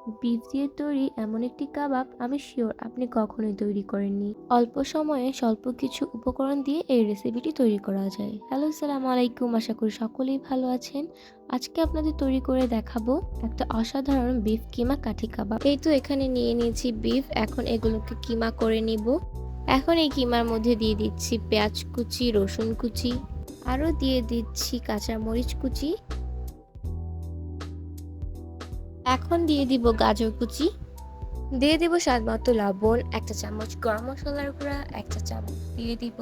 Beef দিয়ে তৈরি এমন একটি কাবাব আমি শিওর আপনি কখনোই তৈরি করেননি। অল্প সময়ে স্বল্প কিছু উপকরণ দিয়ে এই রেসিপিটি তৈরি করা যায়। হ্যালো, আসসালামু আলাইকুম, আশা করি সকলেই ভালো আছেন। আজকে আপনাদের তৈরি করে দেখাবো একটা অসাধারণ বিফ কিমা কাঠি কাবাব। এই তো এখানে নিয়ে নিয়েছি বিফ, এখন এগুলোকে কিমা করে নিব। এখন এই কিমার মধ্যে দিয়ে দিচ্ছি পেঁয়াজ কুচি, রসুন কুচি, আরও দিয়ে দিচ্ছি কাঁচা মরিচ কুচি। এখন দিয়ে দিব গাজর কুচি, দিয়ে দিব স্বাদ মতো লবণ, একটা চামচ গরম মশলার গুঁড়া, একটা চামচ দিয়ে দিব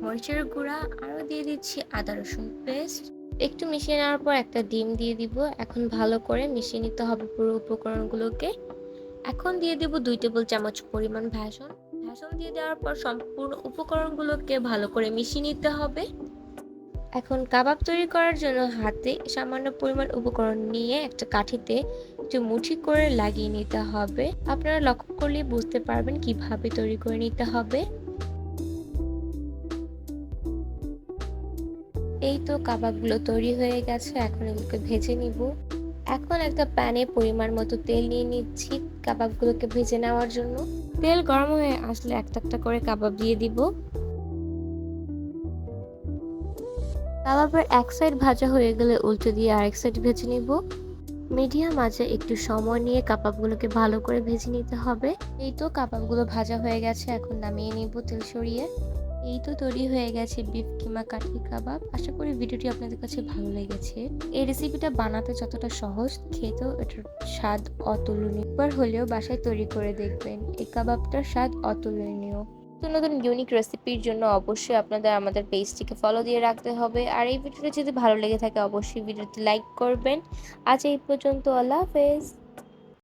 মরিচের গুঁড়া, আরও দিয়ে দিচ্ছি আদা রসুন পেস্ট। একটু মিশিয়ে নেওয়ার পর একটা ডিম দিয়ে দিব। এখন ভালো করে মিশিয়ে নিতে হবে পুরো উপকরণগুলোকে। এখন দিয়ে দিব 2 টেবিল চামচ পরিমাণ ভেষন। ভেষন দিয়ে দেওয়ার পর সম্পূর্ণ উপকরণগুলোকে ভালো করে মিশিয়ে নিতে হবে। এখন কাবাব তৈরি করার জন্য হাতে সামান্য পরিমাণ উপকরণ নিয়ে একটা কাঠিতে একটু মুঠি করে লাগিয়ে নিতে হবে। আপনারা লক্ষ্য করলে বুঝতে পারবেন কিভাবে তৈরি করে নিতে হবে। এই তো কাবাবগুলো তৈরি হয়ে গেছে, এখন এগুলোকে ভেজে নিব। এখন একটা প্যানে পরিমাণ মতো তেল নিয়ে নিচ্ছি কাবাবগুলোকে ভেজে নেওয়ার জন্য। তেল গরম হয়ে আসলে একটা একটা করে কাবাব দিয়ে দিব। কাবাবের এক সাইড ভাজা হয়ে গেলে উল্টে দিয়ে আরেক সাইড ভেজে নিব। মিডিয়াম আঁচে একটু সময় নিয়ে কাবাবগুলোকে ভালো করে ভেজে নিতে হবে। এই তো কাবাবগুলো ভাজা হয়ে গেছে, এখন নামিয়ে নিব তেল সরিয়ে। এই তো তৈরি হয়ে গেছে বিফ কিমা কাঠি কাবাব। আশা করি ভিডিওটি আপনাদের কাছে ভালো লেগেছে। এই রেসিপিটা বানাতে যতটা সহজ, খেতেও এটার স্বাদ অতুলনীয়। একবার হলেও বাসায় তৈরি করে দেখবেন, এই কাবাবটার স্বাদ অতুলনীয়। নতুন নতুন ইউনিক রেসিপির জন্য অবশ্যই আপনাদের আমাদের পেজটিকে ফলো দিয়ে রাখতে হবে। আর এই ভিডিওটা যদি ভালো লেগে থাকে অবশ্যই ভিডিওটি লাইক করবেন। আজ এই পর্যন্ত, আল্লাহ হাফেজ।